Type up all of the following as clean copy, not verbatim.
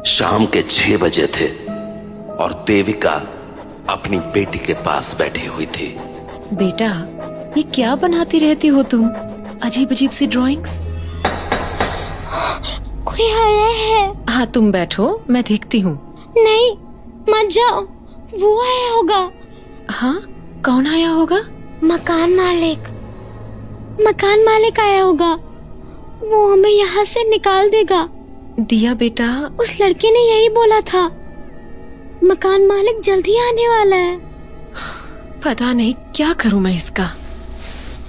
शाम के 6 बजे थे और देविका अपनी बेटी के पास बैठी हुई थी। बेटा, ये क्या बनाती रहती हो तुम? अजीब अजीब सी ड्राइंग्स। कोई आया है। हाँ, तुम बैठो, मैं देखती हूँ। नहीं, मत जाओ, वो आया होगा। हाँ, कौन आया होगा? मकान मालिक आया होगा। वो हमें यहाँ से निकाल देगा। दिया बेटा, उस लड़के ने यही बोला था। मकान मालिक जल्दी आने वाला है। पता नहीं क्या करूँ मैं इसका।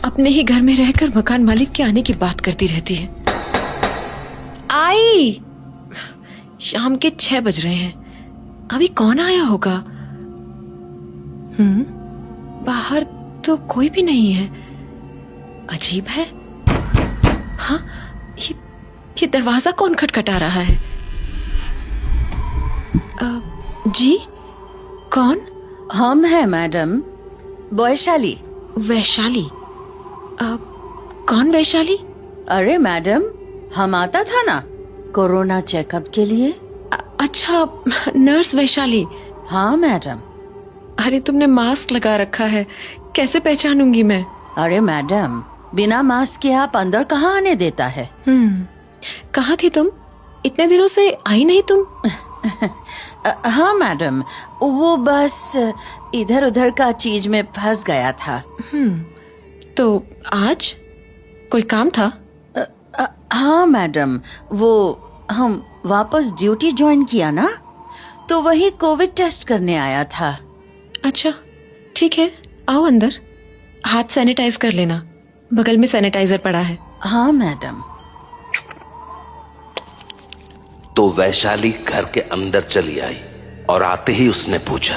अपने ही घर में रहकर मकान मालिक के आने की बात करती रहती है। आई, शाम के 6 बज रहे हैं, अभी कौन आया होगा? बाहर तो कोई भी नहीं है। अजीब है। हाँ, ये दरवाजा कौन खटखटा रहा है? जी, कौन? हम हैं मैडम, वैशाली। वैशाली? कौन वैशाली? अरे मैडम, हम आता था ना कोरोना चेकअप के लिए। अच्छा, नर्स वैशाली। हाँ मैडम। अरे, तुमने मास्क लगा रखा है, कैसे पहचानूंगी मैं? अरे मैडम, बिना मास्क के आप अंदर कहाँ आने देता है? कहाँ थी तुम? इतने दिनों से आई नहीं तुम? हाँ मैडम, वो बस इधर उधर का चीज में फंस गया था। तो आज कोई काम था? हाँ मैडम, वो हम वापस ड्यूटी ज्वाइन किया ना, तो वही कोविड टेस्ट करने आया था। अच्छा, ठीक है, आओ अंदर। हाथ सैनिटाइज कर लेना, बगल में सैनिटाइजर पड़ा है। हाँ मैडम। तो वैशाली घर के अंदर चली आई और आते ही उसने पूछा,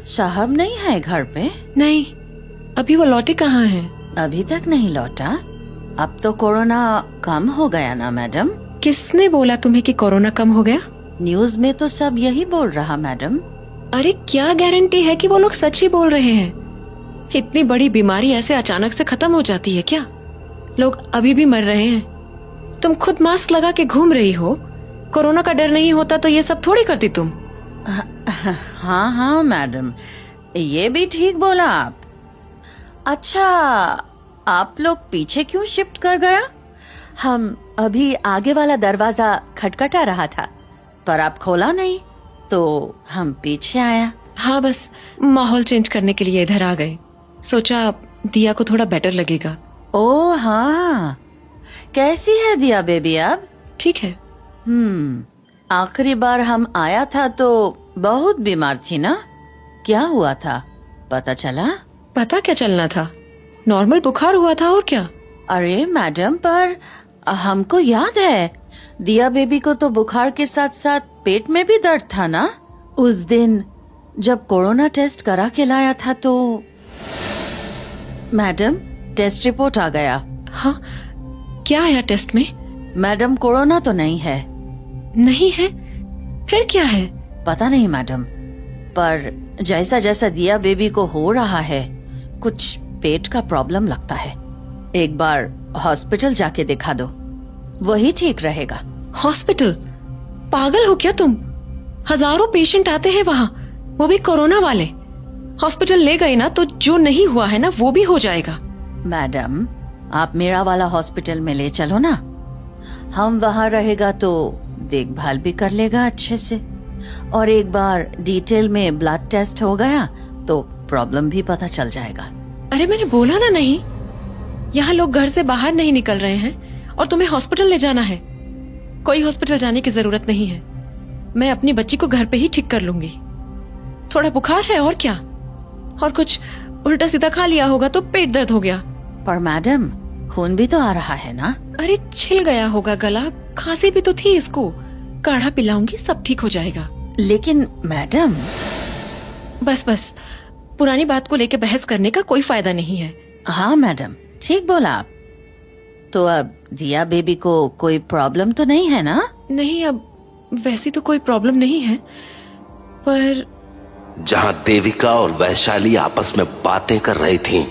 साहब नहीं है घर पे? नहीं, अभी वो लौटे कहाँ हैं? अभी तक नहीं लौटा। अब तो कोरोना कम हो गया ना मैडम? किसने बोला तुम्हें कि कोरोना कम हो गया? न्यूज में तो सब यही बोल रहा मैडम। अरे, क्या गारंटी है कि वो लोग सच ही बोल रहे हैं? इतनी बड़ी बीमारी ऐसे अचानक से खत्म हो जाती है क्या? लोग अभी भी मर रहे हैं। तुम खुद मास्क लगा के घूम रही हो। कोरोना का डर नहीं होता तो ये सब थोड़ी करती तुम। हाँ हाँ मैडम, ये भी ठीक बोला आप। अच्छा, आप लोग पीछे क्यों शिफ्ट कर गया? हम अभी आगे वाला दरवाजा खटखटा रहा था, पर आप खोला नहीं, तो हम पीछे आया। हाँ, बस माहौल चेंज करने के लिए इधर आ गए। सोचा दिया को थोड़ा बेटर लगेगा। ओ हाँ, कैसी है दिया बेबी अब? ठीक है। आखिरी बार हम आया था तो बहुत बीमार थी ना? क्या हुआ था, पता चला? पता क्या चलना था, नॉर्मल बुखार हुआ था और क्या। अरे मैडम, पर हमको याद है दिया बेबी को तो बुखार के साथ साथ पेट में भी दर्द था ना? उस दिन जब कोरोना टेस्ट करा के लाया था तो मैडम, टेस्ट रिपोर्ट आ गया। हाँ, क्या आया टेस्ट में? मैडम, कोरोना तो नहीं है। नहीं है? फिर क्या है? पता नहीं मैडम, पर जैसा जैसा दिया बेबी को हो रहा है, कुछ पेट का प्रॉब्लम लगता है। एक बार हॉस्पिटल जाके दिखा दो, वही ठीक रहेगा। हॉस्पिटल? पागल हो क्या तुम? हजारों पेशेंट आते हैं वहाँ, वो भी कोरोना वाले। हॉस्पिटल ले गए ना तो जो नहीं हुआ है ना वो भी हो जाएगा। मैडम, आप मेरा वाला हॉस्पिटल में ले चलो ना, हम वहाँ रहेगा तो देखभाल भी कर लेगा अच्छे से, और एक बार डिटेल में ब्लड टेस्ट हो गया तो प्रॉब्लम भी पता चल जाएगा। अरे, मैंने बोला ना नहीं। यहाँ लोग घर से बाहर नहीं निकल रहे हैं और तुम्हें हॉस्पिटल ले जाना है। कोई हॉस्पिटल जाने की जरूरत नहीं है। मैं अपनी बच्ची को घर पे ही ठीक कर लूंगी। थोड़ा बुखार है और क्या, और कुछ उल्टा सीधा खा लिया होगा तो पेट दर्द हो गया। पर मैडम, खून भी तो आ रहा है ना? अरे, छिल गया होगा गला, खांसी भी तो थी इसको। काढ़ा पिलाऊंगी, सब ठीक हो जाएगा। लेकिन मैडम। बस बस, पुरानी बात को लेके बहस करने का कोई फायदा नहीं है। हाँ मैडम, ठीक बोला आप। तो अब दिया बेबी को कोई प्रॉब्लम तो नहीं है ना? नहीं, अब वैसी तो कोई प्रॉब्लम नहीं है, पर जहां देविका और वैशाली आपस में बातें कर रही थीं,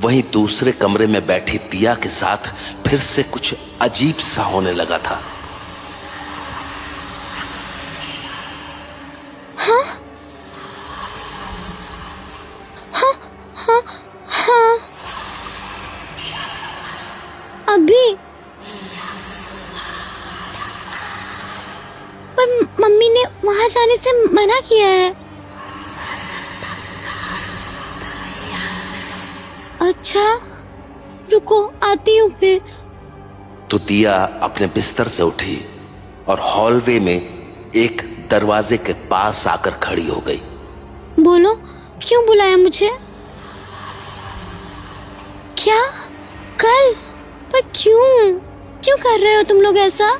वहीं दूसरे कमरे में बैठी दिया के साथ फिर से कुछ अजीब सा होने लगा था। हाँ हाँ हाँ हाँ अभी पर मम्मी ने वहां जाने से मना किया है। अच्छा रुको आती हूँ फिर। तो दिया अपने बिस्तर से उठी और हॉलवे में एक दरवाजे के पास आकर खड़ी हो गई। बोलो क्यों बुलाया मुझे? क्या कल? पर क्यों क्यों कर रहे हो तुम लोग ऐसा?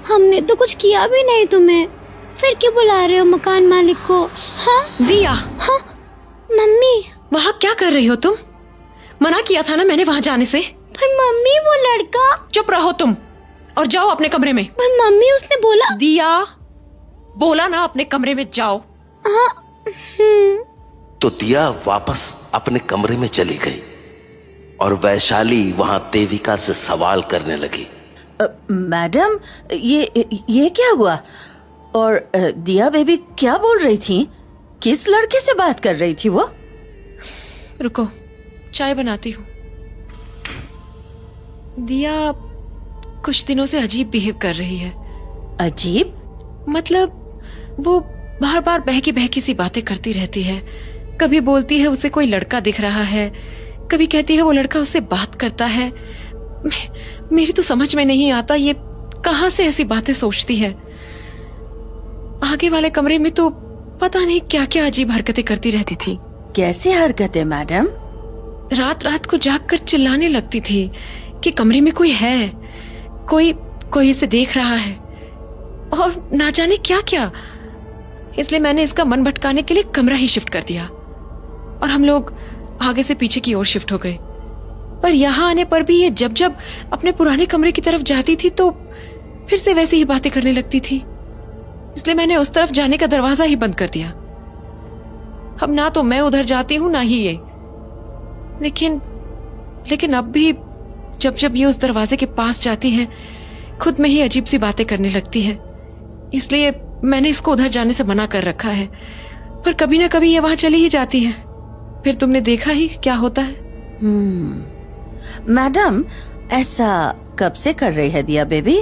हमने तो कुछ किया भी नहीं तुम्हें, फिर क्यों बुला रहे हो मकान मालिक को? हाँ दिया, हाँ मम्मी। वहाँ क्या कर रही हो तुम? मना किया था ना मैंने वहाँ जाने से। पर मम्मी वो लड़का। चुप रहो तुम और जाओ अपने कमरे में। पर मम्मी उसने बोला। दिया, बोला ना अपने कमरे में जाओ। हाँ तो दिया वापस अपने कमरे में चली गई और वैशाली वहां देविका से सवाल करने लगी। मैडम ये क्या हुआ? और दिया बेबी क्या बोल रही थी? किस लड़के से बात कर रही थी वो? रुको चाय बनाती हूँ। दिया कुछ दिनों से अजीब बिहेव कर रही है। अजीब? मतलब वो बार बार बहकी सी बातें करती रहती है। कभी बोलती है उसे कोई लड़का दिख रहा है, कभी कहती है वो लड़का उससे बात करता है। मेरी तो समझ में नहीं आता ये कहाँ से ऐसी बातें सोचती है। आगे वाले कमरे में तो पता नहीं क्या क्या अजीब हरकतें करती रहती थी। कैसी हरकतें मैडम? रात रात को जागकर चिल्लाने लगती थी कि कमरे में कोई है, कोई इसे देख रहा है और ना जाने क्या क्या। इसलिए मैंने इसका मन भटकाने के लिए कमरा ही शिफ्ट कर दिया और हम लोग आगे से पीछे की ओर शिफ्ट हो गए। पर यहाँ आने पर भी ये जब जब अपने पुराने कमरे की तरफ जाती थी तो फिर से वैसी ही बातें करने लगती थी। इसलिए मैंने उस तरफ जाने का दरवाजा ही बंद कर दिया। अब ना तो मैं उधर जाती हूँ ना ही ये। लेकिन अब भी जब जब ये उस दरवाजे के पास जाती है खुद में ही अजीब सी बातें करने लगती है। इसलिए मैंने इसको उधर जाने से मना कर रखा है, पर कभी ना कभी ये वहां चली ही जाती है। फिर तुमने देखा ही क्या होता है। मैडम ऐसा कब से कर रही है दिया बेबी?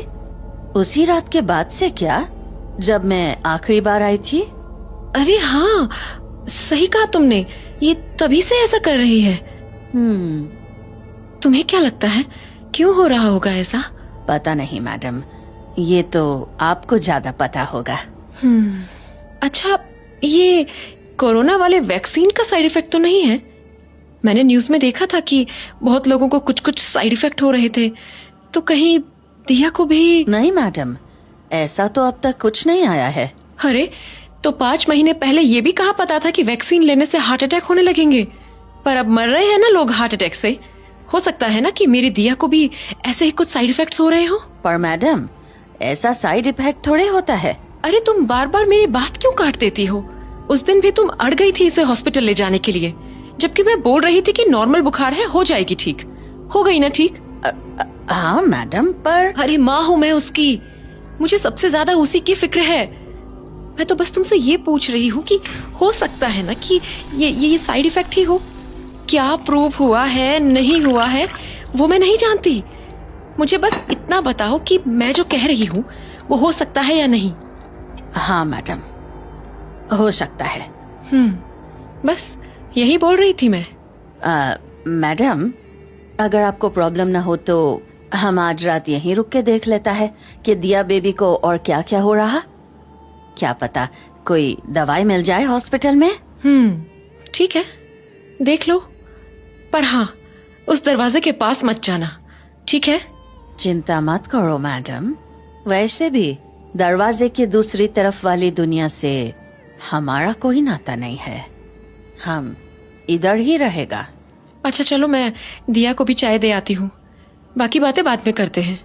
उसी रात के बाद से क्या, जब मैं आखिरी बार आई थी? अरे हाँ सही कहा तुमने, ये तभी से ऐसा कर रही है। तुम्हें क्या लगता है क्यों हो रहा होगा ऐसा? पता नहीं मैडम, ये तो आपको ज्यादा पता होगा। अच्छा ये कोरोना वाले वैक्सीन का साइड इफेक्ट तो नहीं है? मैंने न्यूज में देखा था कि बहुत लोगों को कुछ कुछ साइड इफेक्ट हो रहे थे, तो कहीं दिया को भी? नहीं मैडम, ऐसा तो अब तक कुछ नहीं आया है। अरे तो 5 महीने पहले ये भी कहा पता था कि वैक्सीन लेने से हार्ट अटैक होने लगेंगे, पर अब मर रहे हैं ना लोग हार्ट अटैक से। हो सकता है ना कि मेरी दिया को भी ऐसे ही कुछ साइड इफेक्ट्स हो रहे हो। पर मैडम ऐसा साइड इफेक्ट थोड़े होता है। अरे तुम बार बार मेरी बात क्यों काट देती हो? उस दिन भी तुम अड़ गई थी इसे हॉस्पिटल ले जाने के लिए, जबकि मैं बोल रही थी कि नॉर्मल बुखार है, हो जाएगी ठीक। हो गई ना ठीक? हाँ मैडम, पर अरे माँ हूँ मैं उसकी, मुझे सबसे ज्यादा उसी की फिक्र है। मैं तो बस तुमसे ये पूछ रही हूँ कि हो सकता है ना कि ये साइड इफेक्ट ही हो। क्या प्रूफ हुआ है नहीं हुआ है वो मैं नहीं जानती। मुझे बस इतना बताओ कि मैं जो कह रही हूँ वो हो सकता है या नहीं। हाँ मैडम, हो सकता है। बस यही बोल रही थी मैं। मैडम अगर आपको प्रॉब्लम ना हो तो हम आज रात यहीं रुक के देख लेता है कि दिया बेबी को और क्या क्या हो रहा। क्या पता कोई दवाई मिल जाए हॉस्पिटल में। ठीक है देख लो, पर हाँ उस दरवाजे के पास मत जाना, ठीक है? चिंता मत करो मैडम, वैसे भी दरवाजे की दूसरी तरफ वाली दुनिया से हमारा कोई नाता नहीं है, हम इधर ही रहेगा। अच्छा चलो मैं दिया को भी चाय दे आती हूँ, बाकी बातें बाद में करते हैं।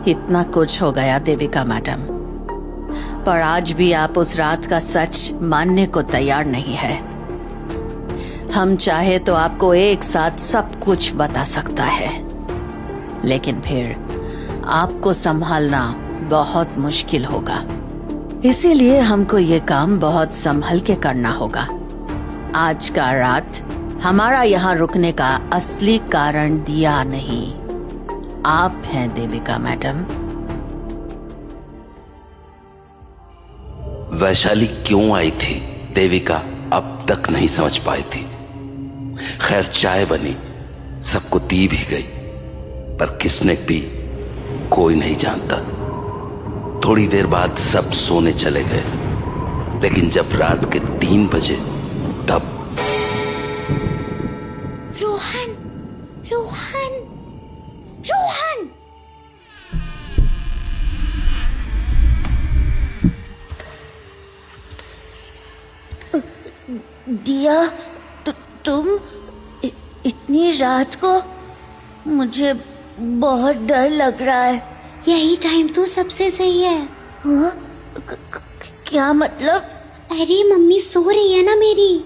इतना कुछ हो गया देविका मैडम, पर आज भी आप उस रात का सच मानने को तैयार नहीं है। हम चाहे तो आपको एक साथ सब कुछ बता सकता है, लेकिन फिर आपको संभालना बहुत मुश्किल होगा, इसीलिए हमको ये काम बहुत संभल के करना होगा। आज का रात हमारा यहाँ रुकने का असली कारण दिया नहीं, आप हैं देविका मैडम। वैशाली क्यों आई थी देविका अब तक नहीं समझ पाई थी। खैर चाय बनी, सबको दी भी गई, पर किसने पी कोई नहीं जानता। थोड़ी देर बाद सब सोने चले गए, लेकिन जब रात के 3 बजे तब रोहन, रोहन, रोहन। दिया, तुम इतनी रात को? मुझे बहुत डर लग रहा है। यही टाइम तो सबसे सही है। हाँ? क्या मतलब? अरे मम्मी सो रही है ना मेरी।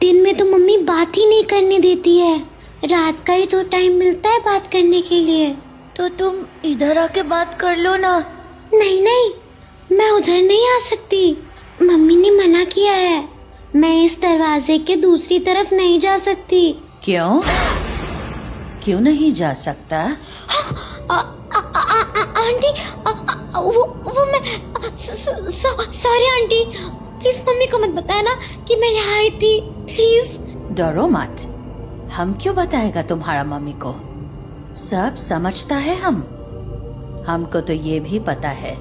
दिन में तो मम्मी बात ही नहीं करने देती है, रात का ही तो टाइम मिलता है बात करने के लिए। तो तुम इधर आके बात कर लो ना। नहीं नहीं, मैं उधर नहीं आ सकती, मम्मी ने मना किया है। मैं इस दरवाजे के दूसरी तरफ नहीं जा सकती। क्यों? क्यों नहीं जा सकता? आंटी, वो मैं सॉरी आंटी, प्लीज मम्मी को मत बताना कि मैं यहाँ आई थी, प्लीज। डरो मत, हम क्यों बताएगा तुम्हारा मम्मी को, सब समझता है हम। हमको तो ये भी पता है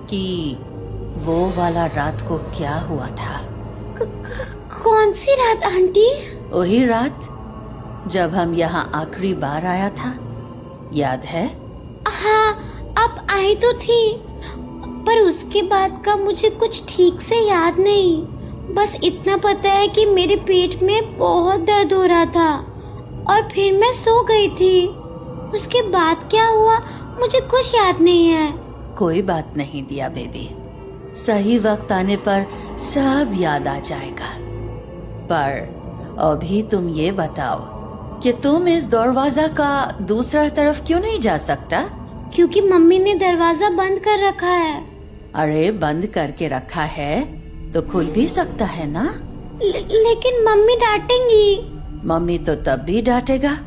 कि वो वाला रात को क्या हुआ था। कौन सी रात आंटी? वही रात जब हम यहाँ आखिरी बार आया था, याद है? हाँ, आप आई तो थी, पर उसके बाद का मुझे कुछ ठीक से याद नहीं। बस इतना पता है कि मेरे पेट में बहुत दर्द हो रहा था और फिर मैं सो गई थी। उसके बाद क्या हुआ मुझे कुछ याद नहीं है। कोई बात नहीं दिया बेबी, सही वक्त आने पर सब याद आ जाएगा। पर अभी तुम ये बताओ कि तुम इस दरवाजा का दूसरा तरफ क्यों नहीं जा सकता? क्योंकि मम्मी ने दरवाजा बंद कर रखा है। अरे बंद करके रखा है तो खुल भी सकता है ना। लेकिन मम्मी डांटेंगी। मम्मी तो तब भी डांटेगा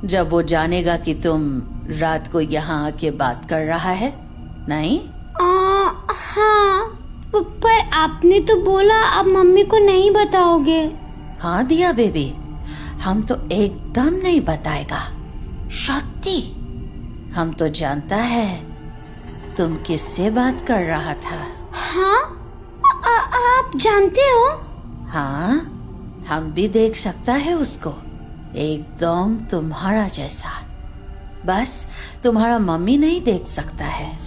जब वो जानेगा कि तुम रात को यहाँ आके बात कर रहा है, नहीं? हाँ, पर आपने तो बोला आप मम्मी को नहीं बताओगे। हाँ दिया बेबी, हम तो एकदम नहीं बताएगा। सच्ची, हम तो जानता है तुम किससे बात कर रहा था। हाँ? आप जानते हो? हाँ, हम भी देख सकता है उसको, एकदम तुम्हारा जैसा। बस तुम्हारा मम्मी नहीं देख सकता है।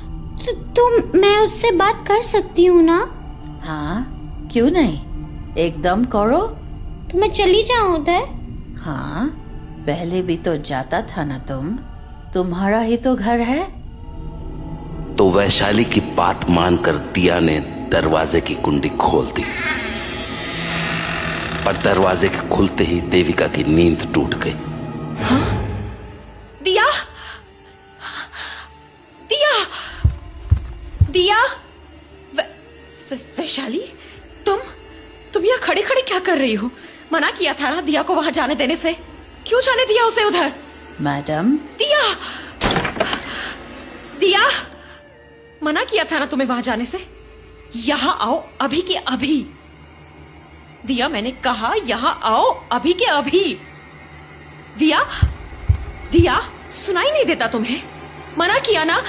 तो मैं उससे बात कर सकती हूँ ना? हाँ, क्यों नहीं, एकदम करो। तो मैं चली जाऊँ उधर? हाँ, पहले भी तो जाता था ना तुम, तुम्हारा ही तो घर है। तो वैशाली की बात मानकर दिया ने दरवाजे की कुंडी खोल दी, पर दरवाजे के खुलते ही देविका की नींद टूट गई। हाँ? दिया, दिया, दिया, वैशाली, तुम यहाँ खड़े खड़े क्या कर रही हो? मना किया था ना दिया को वहां जाने देने से, क्यों जाने दिया उसे उधर? मैडम, दिया, दिया, मना किया था ना तुम्हें वहां जाने से। यहाँ आओ अभी के अभी। दिया, मैंने कहा यहाँ आओ अभी के अभी। दिया, दिया, सुनाई नहीं देता तुम्हें? मना किया ना।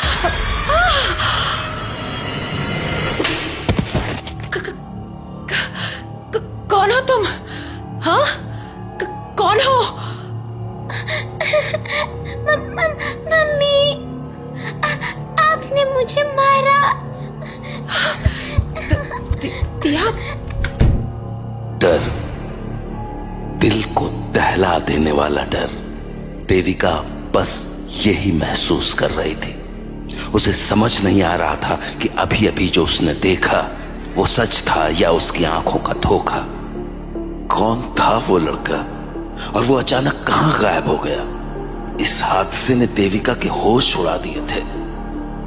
कौन हो तुम? हाँ, कौन हो? मम्मी, आपने मुझे मारा। दिया, डर, दिल को दहला देने वाला डर। देविका बस यही महसूस कर रही थी। उसे समझ नहीं आ रहा था कि अभी अभी जो उसने देखा वो सच था या उसकी आंखों का धोखा। कौन था वो लड़का और वो अचानक कहां गायब हो गया? इस हादसे ने देविका के होश उड़ा दिए थे।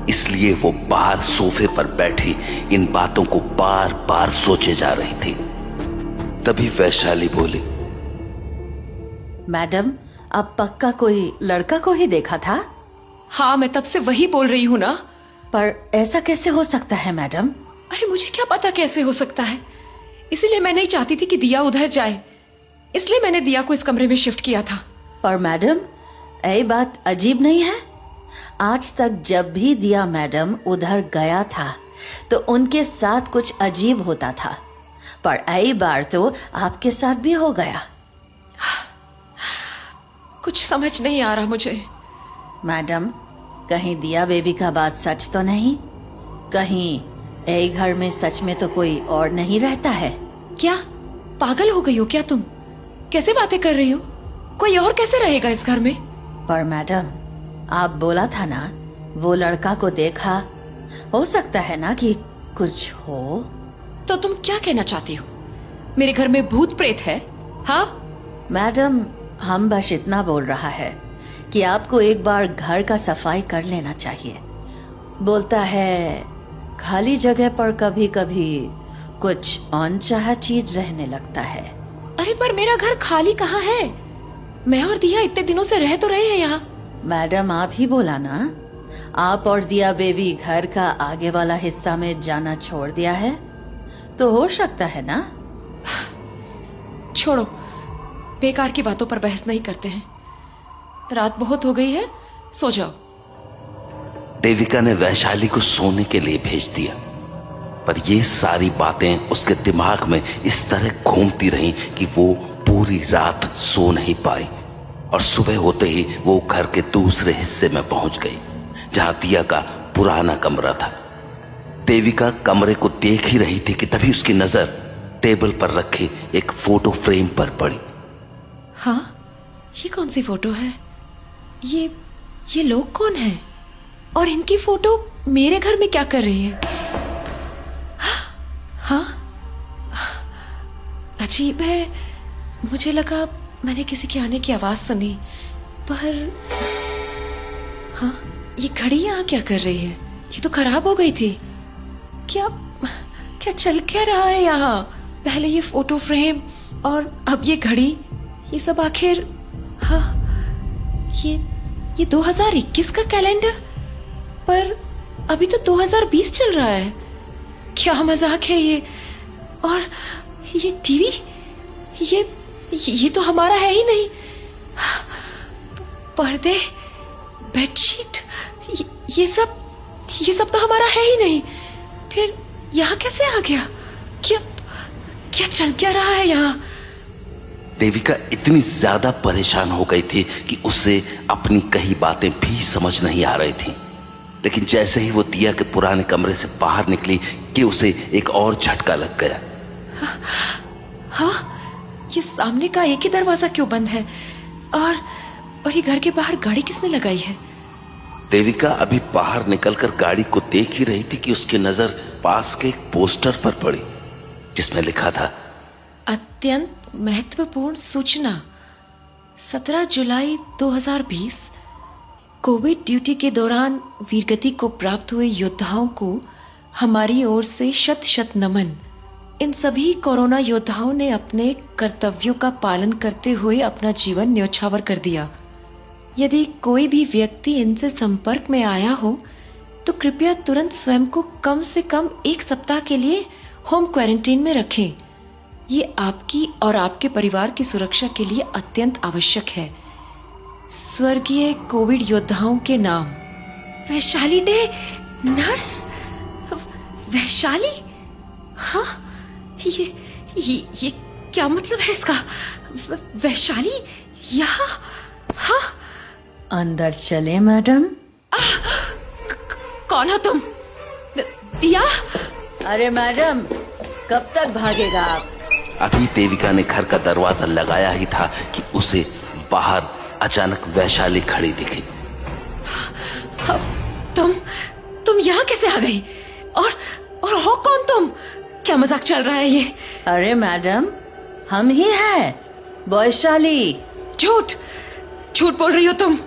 इसलिए वो बाहर सोफे पर बैठी इन बातों को बार बार सोचे जा रही थी। तभी वैशाली बोली, मैडम, अब पक्का कोई लड़का को ही देखा था? हाँ, मैं तब से वही बोल रही हूँ ना। पर ऐसा कैसे हो सकता है मैडम? अरे मुझे क्या पता कैसे हो सकता है, इसीलिए मैं नहीं चाहती थी कि दिया उधर जाए, इसलिए मैंने दिया को इस कमरे में शिफ्ट किया था। पर मैडम, ये बात अजीब नहीं है? आज तक जब भी दिया मैडम उधर गया था तो उनके साथ कुछ अजीब होता था, पर यही बार तो आपके साथ भी हो गया। कुछ समझ नहीं आ रहा मुझे। मैडम, कहीं दिया बेबी का बात सच तो नहीं? कहीं यही घर में सच में तो कोई और नहीं रहता है? क्या पागल हो गई हो क्या तुम? कैसे बातें कर रही हो? कोई और कैसे रहेगा इस घर में? पर मैडम, आप बोला था ना वो लड़का को देखा, हो सकता है ना कि कुछ हो। तो तुम क्या कहना चाहती हो? मेरे घर में भूत प्रेत है? हाँ मैडम, हम बस इतना बोल रहा है कि आपको एक बार घर का सफाई कर लेना चाहिए। बोलता है खाली जगह पर कभी कभी कुछ अनचाहा चीज रहने लगता है। अरे पर मेरा घर खाली कहाँ है? मैं और दिया इतने दिनों से रह तो रहे हैं यहाँ। मैडम, आप ही बोला ना, आप और दिया बेबी घर का आगे वाला हिस्सा में जाना छोड़ दिया है, तो हो सकता है ना। छोड़ो, बेकार की बातों पर बहस नहीं करते हैं। रात बहुत हो गई है, सो जाओ। देविका ने वैशाली को सोने के लिए भेज दिया, पर ये सारी बातें उसके दिमाग में इस तरह घूमती रहीं कि वो पूरी रात सो नहीं पाई। और सुबह होते ही वो घर के दूसरे हिस्से में पहुंच गई, जहां दिया का पुराना कमरा था। देविका कमरे को देख ही रही थी कि तभी उसकी नजर टेबल पर रखे एक फोटो फ्रेम पर पड़ी। हाँ, ये कौन सी फोटो है? ये लोग कौन हैं? और इनकी फोटो मेरे घर में क्या कर रही है? हाँ, अजीब है। मुझे लगा मैंने किसी के आने की आवाज सुनी, पर हाँ, ये घड़ी यहाँ क्या कर रही है? ये तो खराब हो गई थी। क्या चल क्या रहा है यहाँ? पहले ये फोटो फ्रेम और अब ये घड़ी, ये सब आखिर? हाँ, ये 2021 का कैलेंडर, पर अभी तो 2020 चल रहा है। क्या मजाक है ये? और ये टीवी, ये तो हमारा है ही नहीं। पर्दे, बेडशीट, ये सब तो हमारा है ही नहीं। फिर यहाँ कैसे आ गया? क्या चल क्या रहा है यहाँ? देविका इतनी ज्यादा परेशान हो गई थी कि उसे अपनी कही बातें भी समझ नहीं आ रही थी। लेकिन जैसे ही वो दिया के पुराने कमरे से बाहर निकली कि उसे एक और झटका लग गया। हाँ, ये सामने का एक ही दरवाजा क्यों बंद है? और ये घर के बाहर गाड़ी किसने लगाई है? देविका अभी बाहर निकलकर गाड़ी को देख ही रही थी कि उसकी नजर पास के एक पोस्टर पर पड़ी, जिसमें लिखा था, अत्यंत महत्वपूर्ण सूचना, 17 जुलाई 2020, कोविड ड्यूटी के दौरान वीरगति को प्राप्त हुए योद्धाओं को हमारी ओर से शत शत नमन। इन सभी कोरोना योद्धाओं ने अपने कर्तव्यों का पालन करते हुए अपना जीवन न्यौछावर कर दिया। यदि कोई भी व्यक्ति इनसे संपर्क में आया हो तो कृपया तुरंत स्वयं को कम से कम 1 सप्ताह के लिए होम क्वारंटीन में रखें। ये आपकी और आपके परिवार की सुरक्षा के लिए अत्यंत आवश्यक है। स्वर्गीय कोविड योद्धाओं के नाम। Vaishali day, nurse Vaishali. हाँ, ये क्या मतलब है इसका? वैशाली यहाँ? हाँ, अंदर चले मैडम। कौन हो तुम? दिया? अरे मैडम, कब तक भागेगा आप? अभी देविका ने घर का दरवाजा लगाया ही था कि उसे बाहर अचानक वैशाली खड़ी दिखी। तुम यहाँ कैसे आ गई? और हो कौन तुम? क्या मजाक चल रहा है ये? अरे मैडम, हम ही हैं, वैशाली। झूठ बोल रही हो तुम।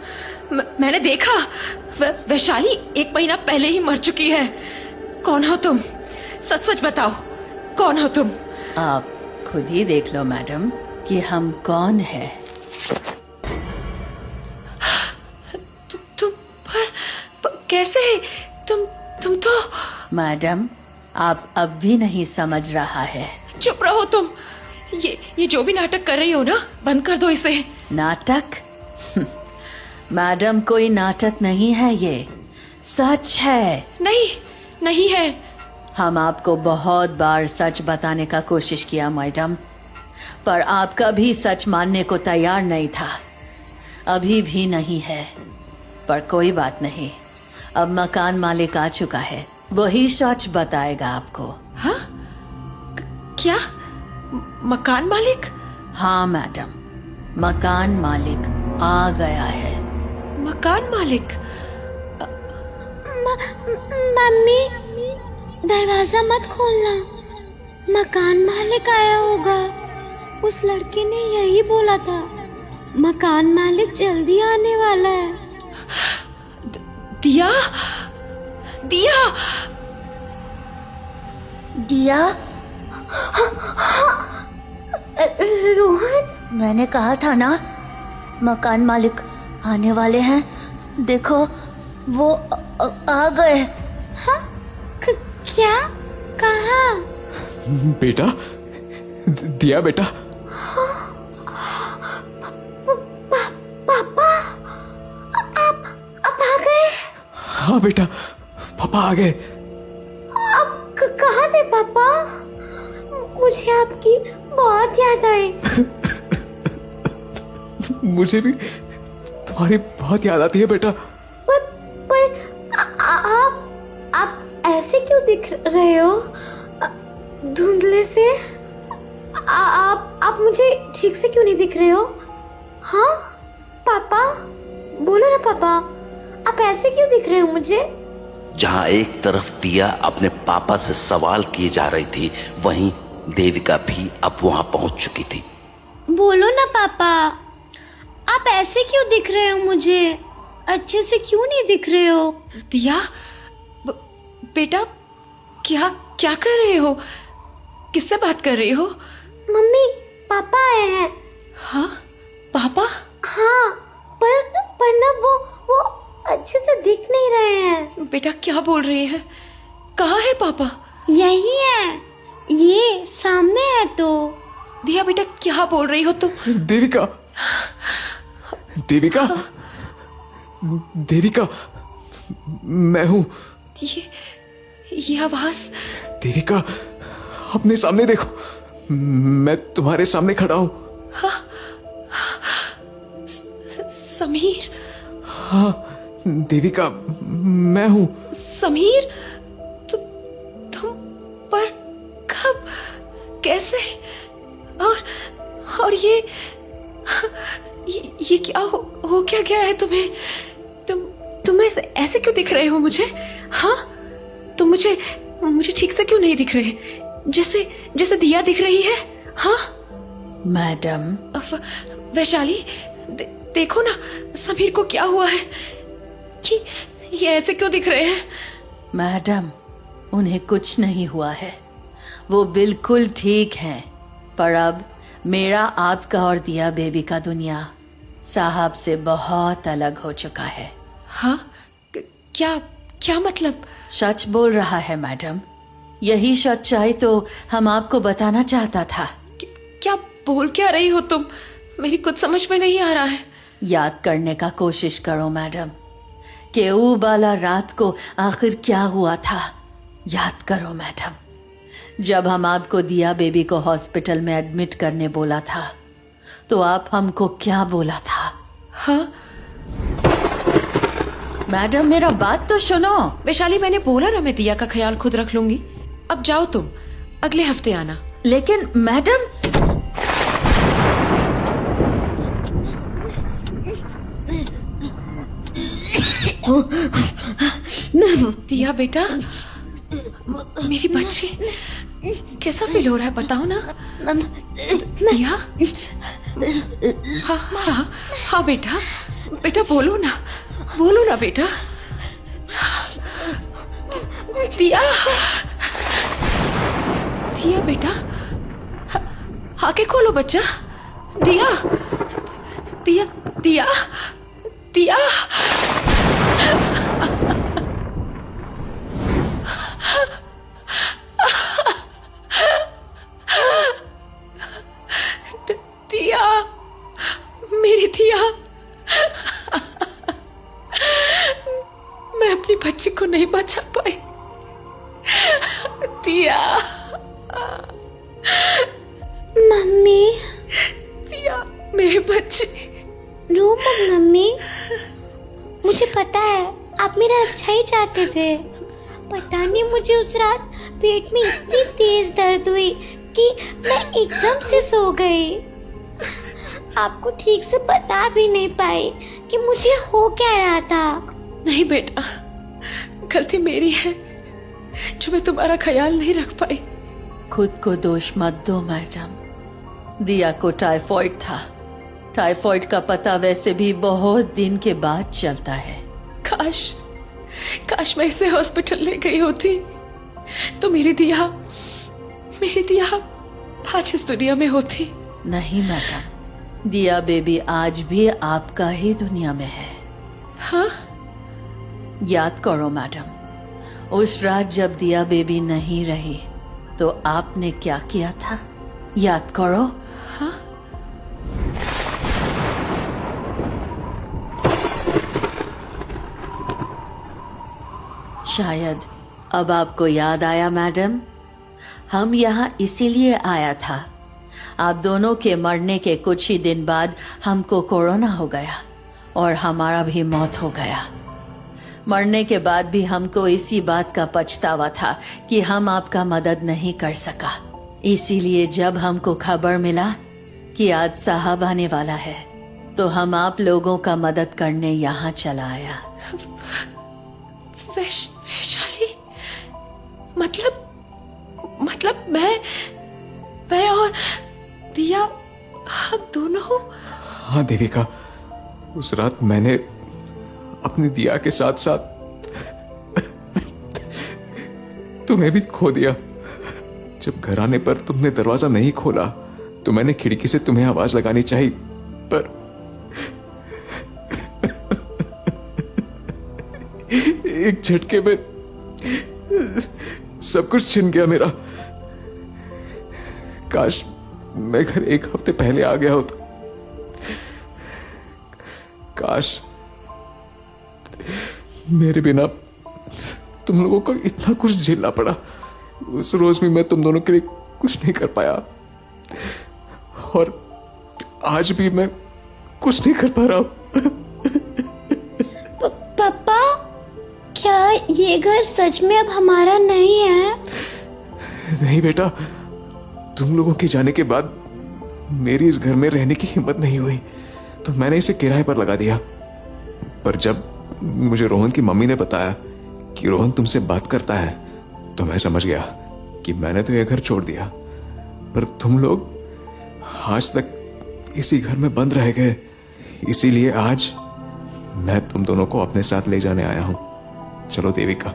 मैंने देखा वैशाली 1 महीना पहले ही मर चुकी है। कौन हो तुम? सच सच बताओ, कौन हो तुम? आप खुद ही देख लो मैडम कि हम कौन है। तुम पर कैसे? तुम तो मैडम, आप अब भी नहीं समझ रहा है। चुप रहो तुम। ये जो भी नाटक कर रही हो ना, बंद कर दो इसे। नाटक? मैडम, कोई नाटक नहीं है, ये सच है। नहीं है। हम आपको बहुत बार सच बताने का कोशिश किया मैडम, पर आप कभी सच मानने को तैयार नहीं था। अभी भी नहीं है, पर कोई बात नहीं, अब मकान मालिक आ चुका है, वही सच बताएगा आपको। हाँ? क्या? मकान मालिक? हाँ मैडम, मकान मालिक आ गया है। मकान मालिक? मम्मी, दरवाजा मत खोलना, मकान मालिक आया होगा। उस लड़के ने यही बोला था, मकान मालिक जल्दी आने वाला है। दिया? दिया, रोहन, मैंने कहा था ना मकान मालिक आने वाले हैं। देखो वो आ गए। हाँ? क्या? कहाँ? बेटा, दिया बेटा। पापा, आप आ गए? हाँ बेटा, पापा आ गए। आप कहाँ थे पापा? मुझे आपकी बहुत याद आई। मुझे भी तुम्हारी बहुत याद आती है बेटा। पर आप ऐसे क्यों दिख रहे हो? धुंधले से? आप मुझे ठीक से क्यों नहीं दिख रहे हो? हाँ पापा, बोलो ना पापा, आप ऐसे क्यों दिख रहे हो मुझे? जहां एक तरफ दिया अपने पापा से सवाल किए जा रही थी, वहीं देविका भी अब वहां पहुंच चुकी थी। बोलो ना पापा, आप ऐसे क्यों दिख रहे हो मुझे? अच्छे से क्यों नहीं दिख रहे हो? दिया, बेटा, क्या कर रहे हो? किससे बात कर रही हो? मम्मी, पापा आए हैं। हाँ? पापा? हाँ, पर ना वो अच्छे से दिख नहीं रहे हैं। बेटा, क्या बोल रही है? कहाँ है पापा? यही है, ये सामने है। तो दिया बेटा, क्या बोल रही हो तुम? देविका, देविका, देविका, मैं हूँ। ये आवाज? देविका, अपने सामने देखो, मैं तुम्हारे सामने खड़ा हूँ। समीर? हाँ देविका, मैं हूँ। समीर? तुम पर कब, कैसे? और ये क्या हो क्या गया है तुम्हें? तुम ऐसे क्यों दिख रहे हो मुझे? हाँ, तुम मुझे ठीक से क्यों नहीं दिख रहे? जैसे दिया दिख रही है। हाँ मैडम, वैशाली, देखो ना, समीर को क्या हुआ है? ये ऐसे क्यों दिख रहे हैं? मैडम, उन्हें कुछ नहीं हुआ है, वो बिल्कुल ठीक हैं। पर अब मेरा, आपका और दिया बेबी का दुनिया साहब से बहुत अलग हो चुका है। हाँ? क्या मतलब? सच बोल रहा है मैडम, यही सच्चाई तो हम आपको बताना चाहता था। क्या बोल क्या रही हो तुम? मेरी कुछ समझ में नहीं आ रहा है। याद करने का कोशिश करो मैडम, कि वो वाला रात को आखिर क्या हुआ था। याद करो मैडम, जब हम आपको दिया बेबी को हॉस्पिटल में एडमिट करने बोला था, तो आप हमको क्या बोला था? हाँ? मैडम, मेरा बात तो सुनो। वैशाली, मैंने बोला ना, मैं दिया का ख्याल खुद रख लूंगी। अब जाओ तुम, अगले हफ्ते आना। लेकिन मैडम, दिया बेटा, मेरी बच्ची, कैसा फील हो रहा है बताओ ना? दिया? हाँ बेटा, बोलो ना बेटा। दिया, दिया बेटा, आके खोलो बच्चा। दिया, दिया, दिया, दिया। दिया, मेरी दिया। मैं अपनी बच्ची को नहीं बचा पाई। दिया, मम्मी, दिया, मेरी बच्ची। रो मत मम्मी। मुझे पता है आप मेरा अच्छा ही चाहते थे। पता नहीं मुझे उस रात पेट में इतनी तेज दर्द हुई कि मैं एकदम से सो गई। आपको ठीक से बता भी नहीं पाई कि मुझे हो क्या रहा था। नहीं बेटा, गलती मेरी है जो मैं तुम्हारा ख्याल नहीं रख पाई। खुद को दोष मत दो मैडम। दिया को टाइफाइड था। टाइफाइड का पता वैसे भी बहुत दिन के बाद चलता है। काश, काश मैं इसे हॉस्पिटल ले गई होती तो मेरी दिया आज इस दुनिया में होती। नहीं मैडम, दिया बेबी आज भी आपका ही दुनिया में है। हाँ? याद करो मैडम, उस रात जब दिया बेबी नहीं रही तो आपने क्या किया था? याद करो। हाँ? शायद अब आपको याद आया मैडम। हम यहाँ इसीलिए आया था। आप दोनों के मरने के कुछ ही दिन बाद हमको कोरोना हो गया और हमारा भी मौत हो गया। मरने के बाद भी हमको इसी बात का पछतावा था कि हम आपका मदद नहीं कर सका। इसीलिए जब हमको खबर मिला कि आज साहब आने वाला है तो हम आप लोगों का मदद करने यहाँ चला आया। वैशाली, मतलब मैं और दिया, हम दोनों। हाँ देविका, उस रात मैंने अपनी दिया के साथ साथ तुम्हें भी खो दिया। जब घर आने पर तुमने दरवाजा नहीं खोला तो मैंने खिड़की से तुम्हें आवाज लगानी चाहिए, पर एक झटके में सब कुछ छिन गया मेरा। काश मैं घर एक हफ्ते पहले आ गया होता। काश मेरे बिना तुम लोगों को इतना कुछ झेलना पड़ा। उस रोज भी मैं तुम दोनों के लिए कुछ नहीं कर पाया और आज भी मैं कुछ नहीं कर पा रहा हूं। पापा, क्या ये घर सच में अब हमारा नहीं है? नहीं बेटा, तुम लोगों के जाने के बाद मेरी इस घर में रहने की हिम्मत नहीं हुई तो मैंने इसे किराए पर लगा दिया। पर जब मुझे रोहन की मम्मी ने बताया कि रोहन तुमसे बात करता है तो मैं समझ गया कि मैंने तो यह घर छोड़ दिया। पर तुम लोग आज तक इसी घर में बंद रह गए, इसीलिए आज मैं तुम दोनों को अपने साथ ले जाने आया हूं। चलो देविका,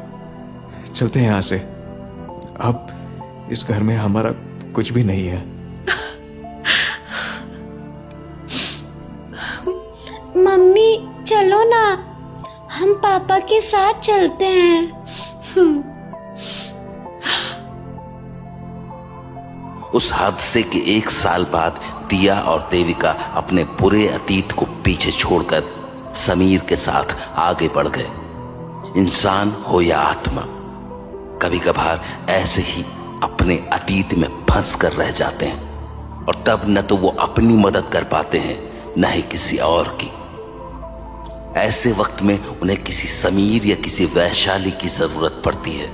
चलते हैं यहां से। अब इस घर में हमारा कुछ भी नहीं है। मम्मी चलो ना, हम पापा के साथ चलते हैं। उस हादसे के 1 साल बाद दिया और देविका अपने बुरे अतीत को पीछे छोड़कर समीर के साथ आगे बढ़ गए। इंसान हो या आत्मा, कभी कभार ऐसे ही अपने अतीत में फंस कर रह जाते हैं और तब न तो वो अपनी मदद कर पाते हैं न ही किसी और की। ऐसे वक्त में उन्हें किसी समीर या किसी वैशाली की जरूरत पड़ती है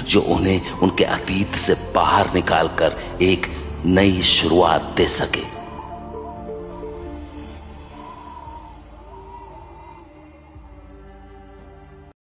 जो उन्हें उनके अतीत से बाहर निकालकर एक नई शुरुआत दे सके।